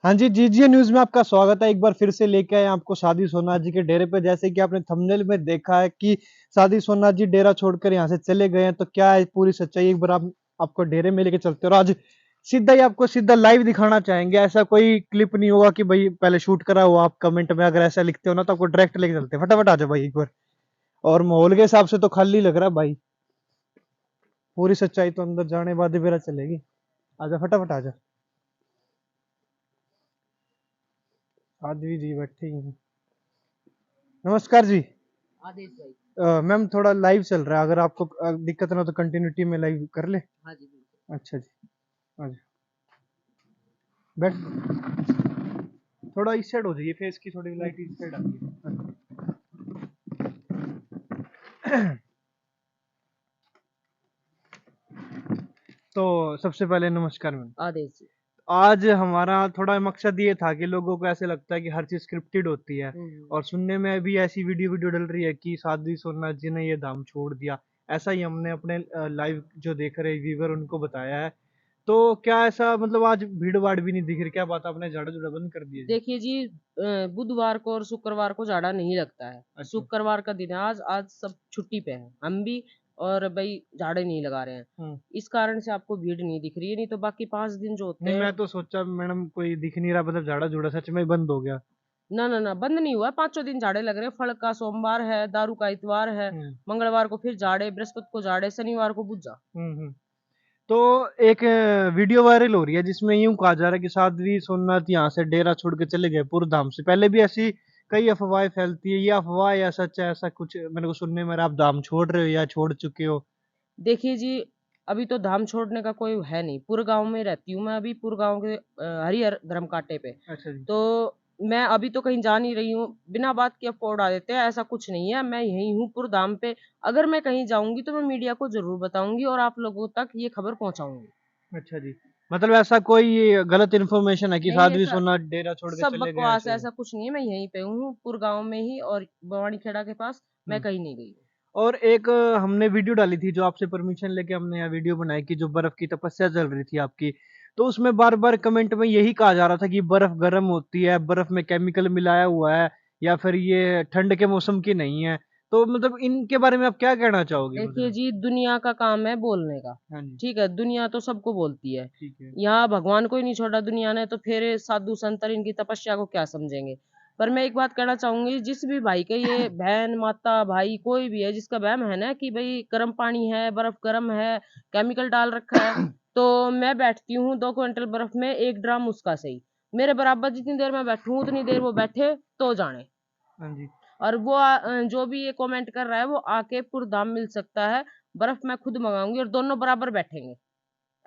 हाँ जी, GGA news में आपका स्वागत है। एक बार फिर से लेके आए हैं आपको साध्वी सोमनाथ जी के डेरे पे। जैसे कि आपने थंबनेल में देखा है कि साध्वी सोमनाथ जी डेरा छोड़कर यहाँ से चले गए हैं, तो क्या है पूरी सच्चाई, एक बार आप आपको डेरे में लेके चलते हैं और आज सीधा ही आपको सीधा लाइव दिखाना चाहेंगे। ऐसा कोई क्लिप नहीं होगा कि भाई पहले शूट करा हुआ, आप कमेंट में अगर ऐसा लिखते हो ना तो आपको डायरेक्ट लेके चलते हैं। फटाफट आ जाओ भाई एक बार। और माहौल के हिसाब से तो खाली लग रहा है भाई, पूरी सच्चाई तो अंदर जाने बाद ही पता चलेगी। आजा फटाफट आजा। साध्वी जी बैठी हैं। नमस्कार जी। आदेश भाई। मैम थोड़ा लाइव चल रहा है, अगर आपको दिक्कत ना हो तो कंटिन्यूटी में लाइव कर ले। हाँ जी बिल्कुल। अच्छा जी। अच्छा, बैठ। थोड़ा इस साइड हो जाइए, फेस की थोड़ी लाइट इस साइड आती है। तो सबसे पहले नमस्कार मैम। आदेश जी। आज हमारा थोड़ा मकसद ये था कि लोगों को ऐसे लगता है कि हर चीज स्क्रिप्टेड होती है, हम्म। और सुनने में भी ऐसी वीडियो वीडियो डल रही है कि साध्वी सोमनाथ जी ने ये धाम छोड़ दिया। ऐसा ही हमने अपने लाइव जो देख रहे व्यूवर उनको बताया है। तो क्या ऐसा मतलब आज भीड़ भाड़ भी नहीं दिख रही, क्या बात आपने झाड़ू झूड़ा बंद कर दिया जी? देखिए जी, बुधवार को और शुक्रवार को झाड़ा नहीं लगता है। अच्छा। शुक्रवार का दिन है आज, आज सब छुट्टी पे है, हम भी। और भाई झाड़े नहीं लगा रहे हैं। हम्म। इस कारण से आपको भीड़ नहीं दिख रही है, नहीं तो बाकी 5 दिन जो होते नहीं, हैं। मैं तो सोचा मैडम कोई दिख नहीं रहा, मतलब झाड़ा झूड़ा सच में ही बंद हो गया। ना ना ना, बंद नहीं हुआ, 5 दिन झाड़े लग रहे हैं। फल का सोमवार है, दारू का इतवार है। हम्म। मंगलवार को फिर झाड़े, बृहस्पति को झाड़े, शनिवार को बुज्जा। हम्म। तो एक वीडियो वायरल हो रही है जिसमें यूं कहा जा रहा है कि साध्वी सोमनाथ यहाँ से डेरा छोड़ के चले गए पूर्वधाम से। पहले भी ऐसी कई अफवाहें फैलती है, ये अफवाह या सच है, ऐसा कुछ मेरे को सुनने में आ रहा है। आप धाम छोड़ रहे हो या छोड़ चुके हो? देखिए जी, अभी तो धाम छोड़ने का कोई है नहीं। पूरे गांव में रहती हूँ मैं, अभी पूरे गांव के हरिहर धर्म कांटे पे। अच्छा जी। तो मैं अभी तो कहीं जा नहीं रही हूँ। बिना बात के अफवाह उड़ा देते हैं, ऐसा कुछ नहीं है। मैं यही हूँ पूरे धाम पे। अगर मैं कहीं जाऊंगी तो मैं मीडिया को जरूर बताऊंगी और आप लोगों तक ये खबर पहुंचाऊंगी। अच्छा जी। मतलब ऐसा कोई गलत इन्फॉर्मेशन है कि नहीं, साध्वी ऐसा सोमनाथ डेरा छोड़ के सब चले गए बकवास है, ऐसे? ऐसा कुछ नहीं है। मैं यहीं पे हूँ पूरे गांव में ही, और बवानी खेड़ा के पास। मैं हम्म। कहीं नहीं गई हूँ। और एक हमने वीडियो डाली थी जो आपसे परमिशन लेके हमने यहाँ वीडियो बनाई कि जो बर्फ की तपस्या चल रही थी आपकी, तो उसमें बार बार कमेंट में यही कहा जा रहा था कि बर्फ गर्म होती है, बर्फ में केमिकल मिलाया हुआ है, या फिर ये ठंड के मौसम की नहीं है। तो मतलब इनके बारे में आप क्या कहना चाहोगे देखिए मतलब? जी, दुनिया का काम है बोलने का। हाँ जी। ठीक है, दुनिया तो सबको बोलती है। ठीक है। यहाँ भगवान को ही नहीं छोड़ा दुनिया ने, तो फिर साधु संत इनकी तपस्या को क्या समझेंगे। पर मैं एक बात कहना चाहूंगी, जिस भी भाई के ये बहन माता भाई कोई भी है जिसका वहम है ना कि भाई गर्म पानी है, बर्फ गर्म है, केमिकल डाल रखा है, तो मैं बैठती हूँ 2 क्विंटल बर्फ में, 1 ड्राम उसका सही। मेरे बराबर जितनी देर मैं बैठूं उतनी देर वो बैठे तो जाने। हाँ जी। और वो जो भी ये कमेंट कर रहा है वो आके पुरदाम मिल सकता है। बर्फ मैं खुद मंगाऊंगी और दोनों बराबर बैठेंगे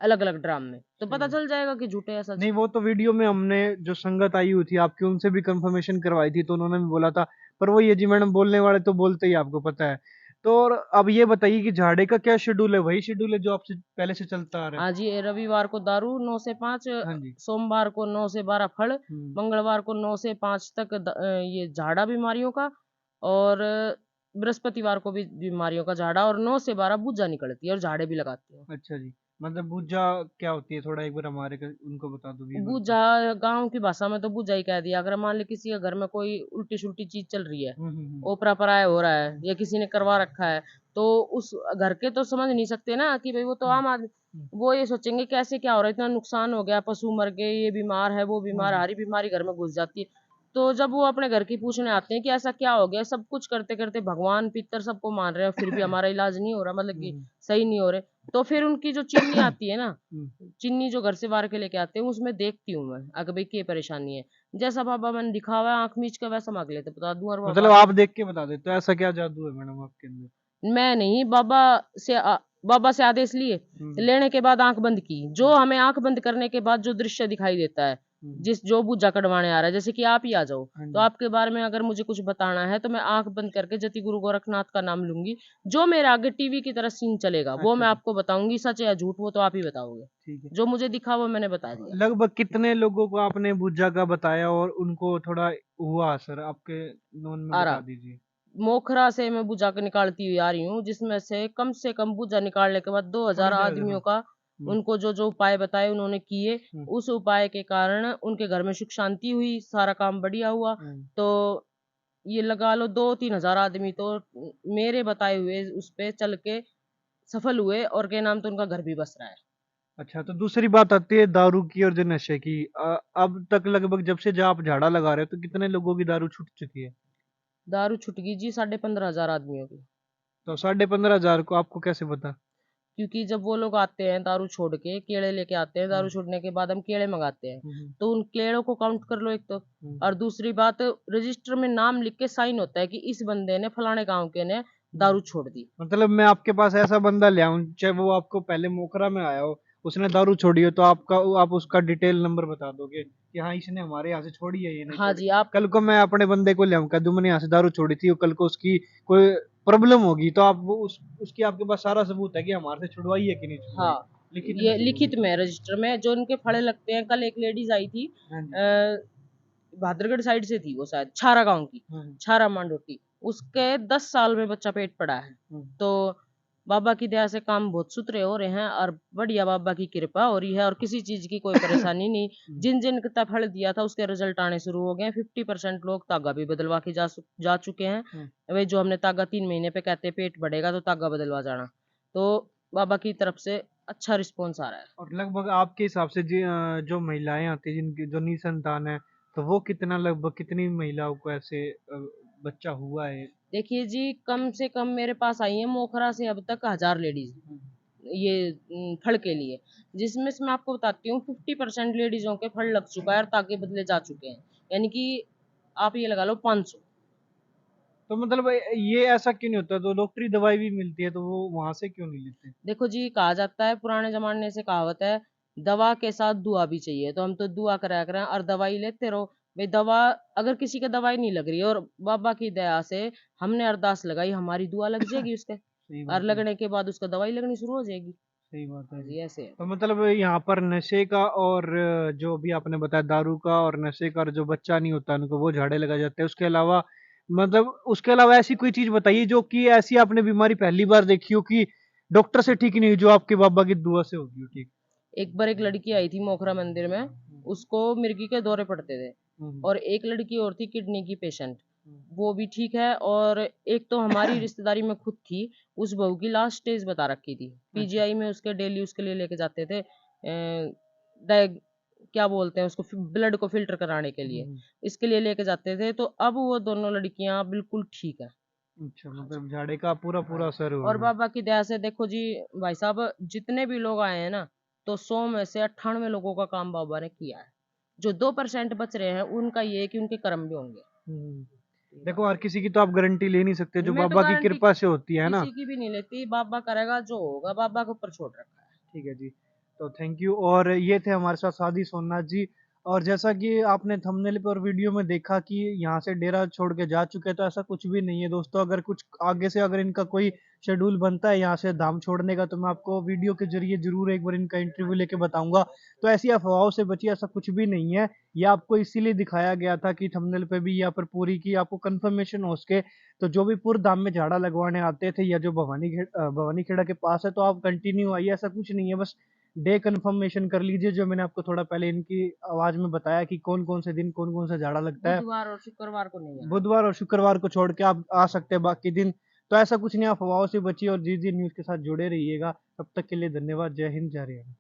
अलग अलग ड्राम में, तो सही पता है। चल जाएगा कि झूठे है सच। नहीं, वो तो वीडियो में हमने जो संगत आई हुई थी आपकी उनसे भी कंफर्मेशन करवाई थी, तो उन्होंने भी बोला था। पर वो ये जी मैडम, बोलने वाले तो बोलते ही, आपको पता है। तो और अब ये बताइए कि झाड़े का क्या शेड्यूल है? वही शेड्यूल है जो आपसे पहले से चलता आ रहा है? हाँ जी, रविवार को दारू 9 से 5, हाँ जी। सोमवार को 9 से 12 फल, हम्म। मंगलवार को 9 से 5 तक ये झाड़ा बीमारियों का, और बृहस्पतिवार को भी बीमारियों का झाड़ा, और 9 से 12 पूजा निकलती है और झाड़े भी लगाती है। अच्छा जी। मतलब भुजा क्या होती है, थोड़ा एक बार हमारे उनको बता दो व्यूवर को। बूझा, गांव की भाषा में तो बूझा ही कह दिया। अगर मान ली किसी के घर में कोई उल्टी सुल्टी चीज चल रही है, हम्म। ओपरा पराया हो रहा है या किसी ने करवा रखा है, तो उस घर के तो समझ नहीं सकते ना कि भाई वो तो हम्म। आम आदमी। हम्म। वो ये सोचेंगे कैसे क्या हो रहा है, इतना नुकसान हो गया, पशु मर गए, ये बीमार है वो बीमार है, हम्म। हरी बीमारी घर में घुस जाती है। तो जब वो अपने घर की पूछने आते हैं कि ऐसा क्या हो गया, सब कुछ करते करते भगवान पितर सबको मान रहे हैं, फिर भी हमारा इलाज नहीं हो रहा, मतलब कि हम्म। सही नहीं हो रहे। तो फिर उनकी जो चीनी आती है ना, हम्म। चिन्नी जो घर से बाहर के लेके आते हैं, उसमें देखती हूँ मैं अगर भाई क्या परेशानी है। जैसा बाबा मैंने दिखा हुआ है आंख मीच के, वैसा मांग लेते बता दूं, और वो मतलब आप बाकी देख के बता देते हो, ऐसा क्या जादू है मैडम आपके अंदर? मैं नहीं। बाबा से आदेश लिए, हम्म। लेने के बाद आंख बंद की, जो हमें आंख बंद करने के बाद जो दृश्य दिखाई देता है, हम्म। जिस जो पूजा कटवाने आ रहा है, जैसे कि आप ही आ जाओ, हाँ तो जी। आपके बारे में अगर मुझे कुछ बताना है तो मैं आंख बंद करके जति गुरु गोरखनाथ का नाम लूंगी। जो मेरे आगे टीवी की तरह सीन चलेगा वो अच्छा मैं जी। आपको बताऊंगी, सच या झूठ वो तो आप ही बताओगे। ठीक है। जो मुझे दिखा वो मैंने बता दिया। लगभग कितने लोगों को आपने भुजा का बताया और उनको थोड़ा हुआ असर आपके नॉन में, आ बता रहा, दीजिए। मोखरा से मैं बुझा के निकालती हुई आ रही हूँ, जिसमें से कम बूजा निकालने के बाद 2000 थोड़ी देर आ आदमियों जाओ। का उनको जो जो उपाय बताए उन्होंने किए, उस उपाय के कारण उनके घर में सुख शांति हुई, सारा काम बढ़िया हुआ। तो ये लगा लो 2-3 हजार आदमी तो मेरे बताए हुए उस पे चल के सफल हुए, और के नाम तो उनका घर भी बस रहा है। अच्छा, तो दूसरी बात आती है दारू की और जो नशे की। अब तक लगभग जब से आप झाड़ा लगा रहे हो तो कितने लोगों की दारू छूट चुकी है? दारू छूट गई जी 15,500 आदमियों की। तो 15,500 को आपको कैसे पता? क्योंकि जब वो लोग आते हैं दारू छोड़ के, केले लेके आते हैं, दारू हम्म, छोड़ने के बाद हम केले मंगाते हैं, हम्म, तो उन केलों को काउंट कर लो एक तो। हम्म, और दूसरी बात, रजिस्टर में नाम लिख के साइन होता है कि इस बंदे ने फलाने गांव के ने हम्म। दारू छोड़ दी। मतलब मैं आपके पास ऐसा बंदा ले आऊं, चाहे वो आपको पहले मोखरा में आया हो, उसने दारू छोड़ी हो, तो आप उसका डिटेल नंबर बता दोगे कि हाँ इसने हमारे यहाँ से छोड़ी है, ये नहीं हाँ छोड़ी। जी आप। कल को मैं अपने बंदे को ले आऊं, कह दूं मैंने यहाँ से दारू छोड़ी थी, और कल को उसकी कोई प्रॉब्लम होगी, तो आप वो उसकी आपके पास सारा सबूत है कि हमारे से छुड़वाई है कि नहीं छुड़वाई। हाँ, लिखित में ये लिखित छुड़वाई। में रजिस्टर में जो उनके फड़े लगते हैं। कल एक लेडीज आई थी, हाँ जी। भादरगढ़ साइड से थी वो, शायद छारा गांव की, हम्म, छारा मांडोटी। उसके 10 साल में बच्चा पेट पड़ा है। हम्म, तो बाबा की दया से काम बहुत सुथरे हो रहे हैं, और बढ़िया बाबा की कृपा हो रही है, और किसी चीज की कोई परेशानी नहीं। जिन जिन का फल दिया था उसके रिजल्ट आने शुरू हो गए। 50% लोग तागा भी बदलवा के जा चुके हैं। वे जो हमने तागा 3 महीने पे कहते पेट बढ़ेगा तो तागा बदलवा जाना, तो बाबा की तरफ से अच्छा रिस्पॉन्स आ रहा है। और लगभग आपके हिसाब से जो महिलाएं आती हैं जिनकी जो निसंतान है, तो वो कितना लगभग कितनी महिलाओं को ऐसे बच्चा हुआ है? देखिए जी, कम से कम मेरे पास आई है मोखरा से अब तक 1000 लेडीज, ये फल के लिए। जिसमें से मैं आपको बताती हूँ 50% लेडीजों के फल लग चुका है और ताके बदले जा चुके हैं। यानी कि आप ये लगा लो 500। तो मतलब ये ऐसा क्यों नहीं होता? तो डॉक्टरी दवाई भी मिलती है, तो वो वहां से क्यों नहीं लेते? देखो जी, कहा जाता है पुराने जमाने से कहावत है, दवा के साथ दुआ भी चाहिए। तो हम तो दुआ करा करें और दवाई लेते रहो। भाई दवा, अगर किसी के दवाई नहीं लग रही है और बाबा की दया से हमने अरदास लगाई, हमारी दुआ लग जाएगी उसके, सही और बात है। लगने के बाद उसका दवाई लगनी शुरू हो जाएगी। सही बात है हाँ जी। जी, ऐसे है। तो मतलब यहाँ पर नशे का और जो भी आपने बताया दारू का और नशे का, और जो बच्चा नहीं होता उनको वो झाड़े लगा जाते हैं, उसके अलावा मतलब उसके अलावा ऐसी कोई चीज बताइए जो कि ऐसी आपने बीमारी पहली बार देखी हो कि डॉक्टर से ठीक नहीं हुई, जो आपके बाबा की दुआ से होगी हो ठीक। एक बार एक लड़की आई थी मोखरा मंदिर में, उसको मिर्गी के दौरे पड़ते थे। हम्म, और एक लड़की और थी किडनी की पेशेंट, हम्म, वो भी ठीक है। और एक तो हमारी रिश्तेदारी में खुद थी, उस बहू की लास्ट स्टेज बता रखी थी। अच्छा। पीजीआई में उसके डेली उसके लिए लेके जाते थे, डाय क्या बोलते हैं उसको, ब्लड को फिल्टर कराने के लिए, हम्म, इसके लिए लेके जाते थे। तो अब वो दोनों लड़कियां बिल्कुल ठीक है। अच्छा, मतलब झाड़े का पूरा हाँ पूरा जी। असर हुआ और है। बाबा की दया से देखो जी भाई साहब, जितने भी लोग आए हैं ना, तो 100 में से 98 लोगों का काम बाबा ने किया है। जो 2% बच रहे हैं उनका ये है कि उनके कर्म भी होंगे। हम्म। ये देखो बात हर किसी की तो आप गारंटी ले नहीं सकते, है। जो मैं तो बाबा की गारंटी कृपा से होती है ना। किसी की भी नहीं लेती, बाबा करेगा जो होगा, बाबा के ऊपर छोड़ रखा है। ठीक है जी। तो थैंक यू। और ये थे हमारे साथ सादी सोमनाथ जी। और जैसा कि आपने थंबनेल पे और वीडियो में देखा कि यहाँ से डेरा छोड़ के जा चुके हैं, तो ऐसा कुछ भी नहीं है दोस्तों। अगर कुछ आगे से अगर इनका कोई शेड्यूल बनता है यहाँ से धाम छोड़ने का, तो मैं आपको वीडियो के जरिए जरूर एक बार इनका इंटरव्यू लेके बताऊंगा। तो ऐसी अफवाहों से बचिए, ऐसा कुछ भी नहीं है। ये आपको इसीलिए दिखाया गया था कि थंबनेल पे भी यहाँ पर पूरी की आपको कंफर्मेशन हो सके। तो जो भी पूर्व धाम में झाड़ा लगवाने आते थे, या जो भवानी खेड़ा के पास है, तो आप कंटिन्यू आइए, ऐसा कुछ नहीं है। बस डे कंफर्मेशन कर लीजिए, जो मैंने आपको थोड़ा पहले इनकी आवाज में बताया कि कौन कौन से दिन कौन कौन सा झाड़ा लगता है। बुधवार और शुक्रवार को नहीं आना। बुधवार और शुक्रवार को छोड़ के आप आ सकते हैं बाकी दिन। तो ऐसा कुछ नहीं, अफवाहों से बचिए और जी जी न्यूज के साथ जुड़े रहिएगा। तब तक के लिए धन्यवाद। जय हिंद, जय हरियाणा।